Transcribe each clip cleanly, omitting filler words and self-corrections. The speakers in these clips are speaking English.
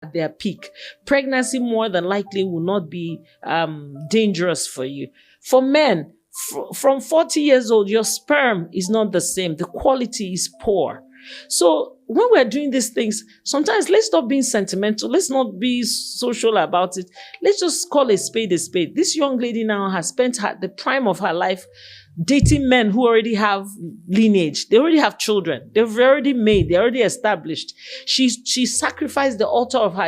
at their peak. Pregnancy more than likely will not be dangerous for you. For men, from 40 years old, your sperm is not the same. The quality is poor. So when we're doing these things, sometimes let's stop being sentimental. Let's not be social about it. Let's just call a spade a spade. This young lady now has spent the prime of her life dating men who already have lineage. They already have children. They're already established. She sacrificed the altar of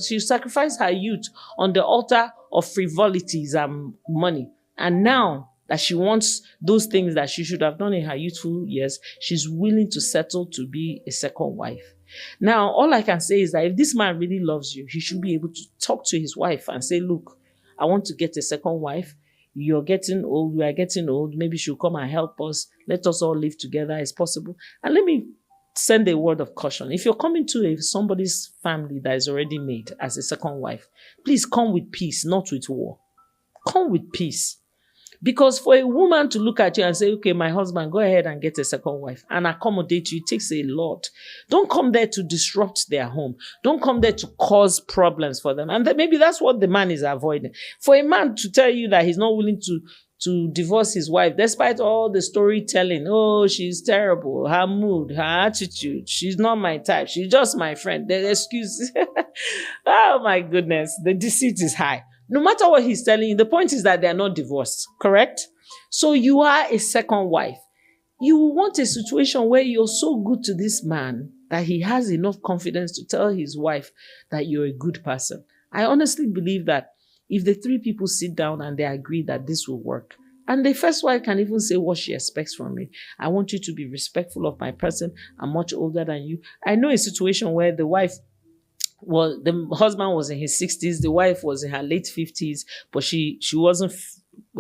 she sacrificed her youth on the altar of frivolities and money. And now that she wants those things that she should have done in her youthful years, she's willing to settle to be a second wife. Now, all I can say is that if this man really loves you, he should be able to talk to his wife and say, look, I want to get a second wife. You're getting old. We are getting old. Maybe she'll come and help us. Let us all live together as possible. And let me send a word of caution. If you're coming to somebody's family that is already made as a second wife, please come with peace, not with war. Come with peace. Because for a woman to look at you and say, okay, my husband, go ahead and get a second wife and accommodate you, it takes a lot. Don't come there to disrupt their home. Don't come there to cause problems for them. And maybe that's what the man is avoiding. For a man to tell you that he's not willing to divorce his wife, despite all the storytelling, oh, she's terrible, her mood, her attitude, she's not my type, she's just my friend. The excuse, oh my goodness, the deceit is high. No matter what he's telling you, the point is that they are not divorced, correct? So you are a second wife. You want a situation where you're so good to this man that he has enough confidence to tell his wife that you're a good person. I honestly believe that if the three people sit down and they agree that this will work, and the first wife can even say what she expects from me. I want you to be respectful of my person. I'm much older than you. I know a situation where the husband was in his 60s, the wife was in her late 50s, but she wasn't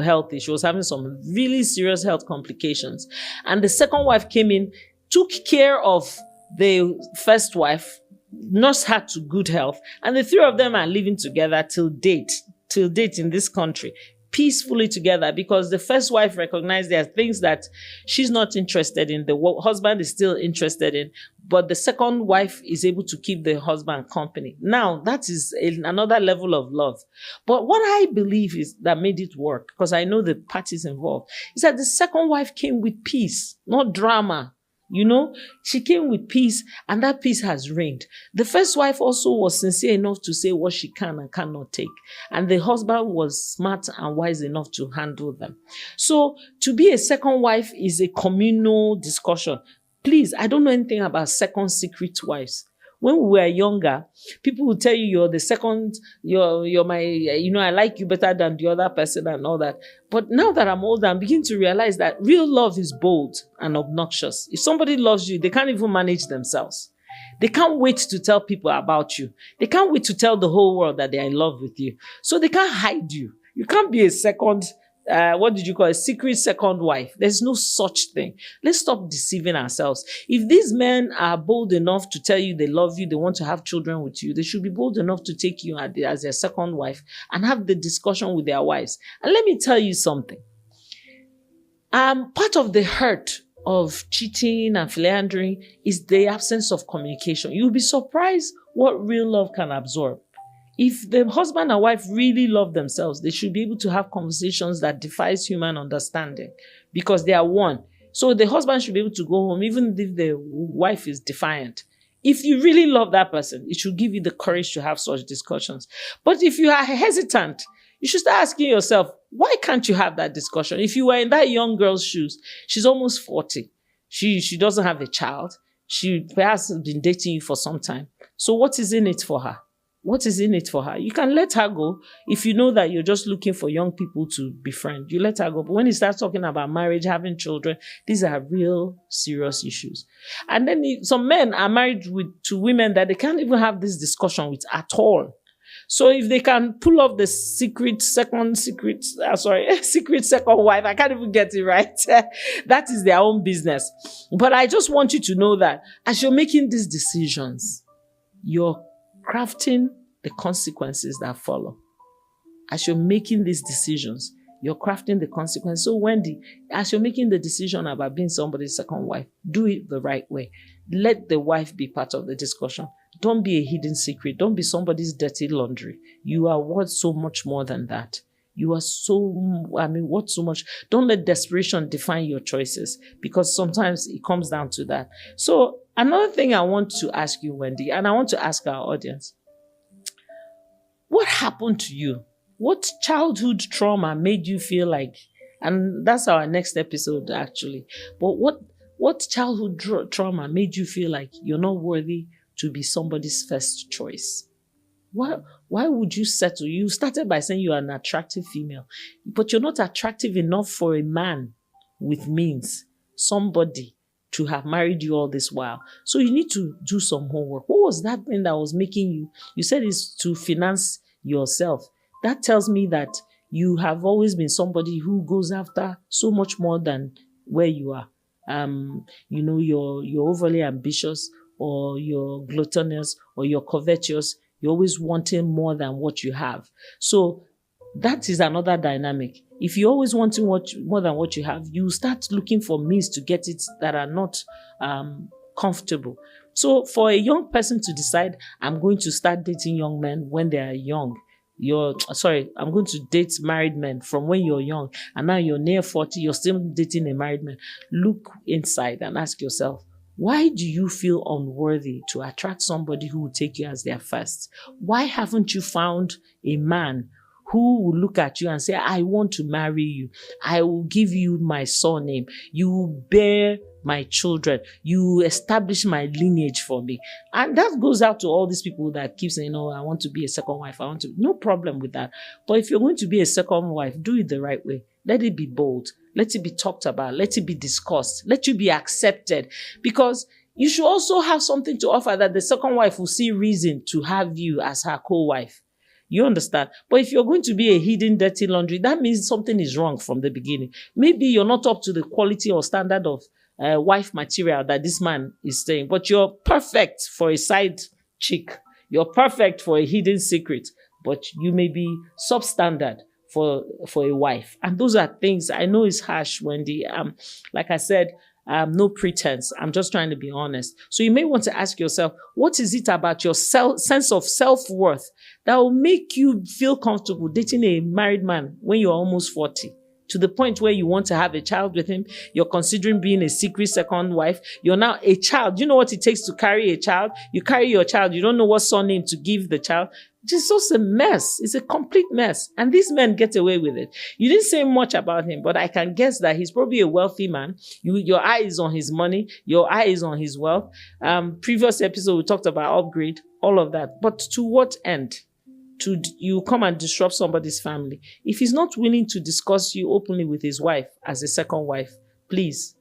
healthy. She was having some really serious health complications. And the second wife came in, took care of the first wife, nursed her to good health, and the three of them are living together till date in this country, peacefully together, because the first wife recognized there are things that she's not interested in, the husband is still interested in, but the second wife is able to keep the husband company. Now, that is another level of love. But what I believe is that made it work, because I know the parties involved, is that the second wife came with peace, not drama. You know, she came with peace, and that peace has reigned. The first wife also was sincere enough to say what she can and cannot take. And the husband was smart and wise enough to handle them. So to be a second wife is a communal discussion. Please, I don't know anything about second secret wives. When we were younger, people would tell you you're the second, you're my, I like you better than the other person and all that. But now that I'm older, I'm beginning to realize that real love is bold and obnoxious. If somebody loves you, they can't even manage themselves. They can't wait to tell people about you. They can't wait to tell the whole world that they're in love with you. So they can't hide you. You can't be a second secret second wife. There's no such thing. Let's stop deceiving ourselves. If these men are bold enough to tell you they love you, they want to have children with you, they should be bold enough to take you as their second wife and have the discussion with their wives. And let me tell you something. Part of the hurt of cheating and philandering is the absence of communication. You'll be surprised what real love can absorb. If the husband and wife really love themselves, they should be able to have conversations that defies human understanding because they are one. So the husband should be able to go home even if the wife is defiant. If you really love that person, it should give you the courage to have such discussions. But if you are hesitant, you should start asking yourself, why can't you have that discussion? If you were in that young girl's shoes, she's almost 40. She doesn't have a child. She perhaps has been dating you for some time. So what is in it for her? What is in it for her? You can let her go if you know that you're just looking for young people to befriend. You let her go. But when you start talking about marriage, having children, these are real serious issues. And then some men are married to women that they can't even have this discussion with at all. So if they can pull off the secret second wife, I can't even get it right. That is their own business. But I just want you to know that as you're making these decisions, you're crafting the consequences that follow. As you're making these decisions, you're crafting the consequences. So Wendy, as you're making the decision about being somebody's second wife, do it the right way. Let the wife be part of the discussion. Don't be a hidden secret. Don't be somebody's dirty laundry. You are worth so much more than that. You are worth so much. Don't let desperation define your choices, because sometimes it comes down to that. So another thing I want to ask you, Wendy, and I want to ask our audience, what happened to you? What childhood trauma made you feel like, and that's our next episode actually, but what childhood trauma made you feel like you're not worthy to be somebody's first choice? Why would you settle? You started by saying you are an attractive female, but you're not attractive enough for a man with means, somebody to have married you all this while. So you need to do some homework. What was that thing that was making you said it's to finance yourself. That tells me that you have always been somebody who goes after so much more than where you are. You're overly ambitious, or you're gluttonous, or you're covetous. You're always wanting more than what you have. So that is another dynamic. If you're always wanting more than what you have, you start looking for means to get it that are not comfortable. So for a young person to decide, I'm going to start dating young men when they are young. I'm going to date married men from when you're young, and now you're near 40, you're still dating a married man. Look inside and ask yourself, why do you feel unworthy to attract somebody who will take you as their first? Why haven't you found a man who will look at you and say, I want to marry you. I will give you my surname. You will bear my children. You establish my lineage for me. And that goes out to all these people that keep saying, oh, I want to be a second wife. No problem with that. But if you're going to be a second wife, do it the right way. Let it be bold. Let it be talked about. Let it be discussed. Let you be accepted. Because you should also have something to offer that the second wife will see reason to have you as her co-wife. You understand? But if you're going to be a hidden dirty laundry, that means something is wrong from the beginning. Maybe you're not up to the quality or standard of wife material that this man is saying, but you're perfect for a side chick. You're perfect for a hidden secret, but you may be substandard for a wife. And those are things, I know it's harsh, Wendy. Like I said, no pretense. I'm just trying to be honest. So you may want to ask yourself, what is it about your sense of self-worth that will make you feel comfortable dating a married man when you're almost 40? To the point where you want to have a child with him, you're considering being a secret second wife. You're now a child. You know what it takes to carry a child? You carry your child. You don't know what surname to give the child. It's just a mess. It's a complete mess. And these men get away with it. You didn't say much about him, but I can guess that he's probably a wealthy man. Your eye is on his money. Your eye is on his wealth. Previous episode, we talked about upgrade, all of that. But to what end? You come and disrupt somebody's family. If he's not willing to discuss you openly with his wife as a second wife, please,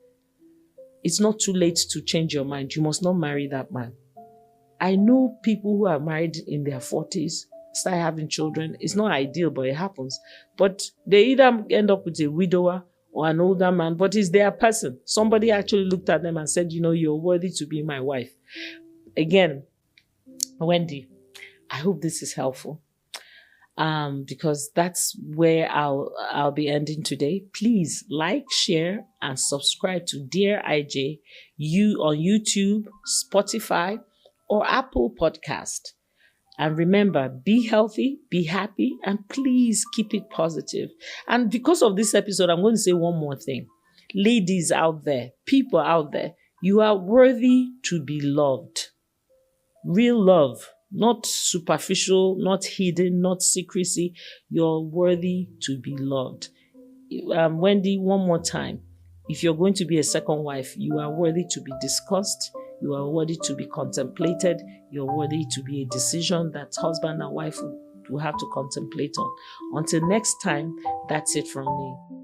it's not too late to change your mind. You must not marry that man. I know people who are married in their 40s, start having children. It's not ideal, but it happens. But they either end up with a widower or an older man, but it's their person. Somebody actually looked at them and said, you're worthy to be my wife. Again, Wendy, I hope this is helpful. Because that's where I'll be ending today. Please like, share, and subscribe to Dear IJ on YouTube, Spotify, or Apple Podcast. And remember, be healthy, be happy, and please keep it positive. And because of this episode, I'm going to say one more thing. Ladies out there, people out there, you are worthy to be loved. Real love. Not superficial, not hidden, not secrecy. You're worthy to be loved. Wendy, one more time. If you're going to be a second wife, you are worthy to be discussed. You are worthy to be contemplated. You're worthy to be a decision that husband and wife will have to contemplate on. Until next time, that's it from me.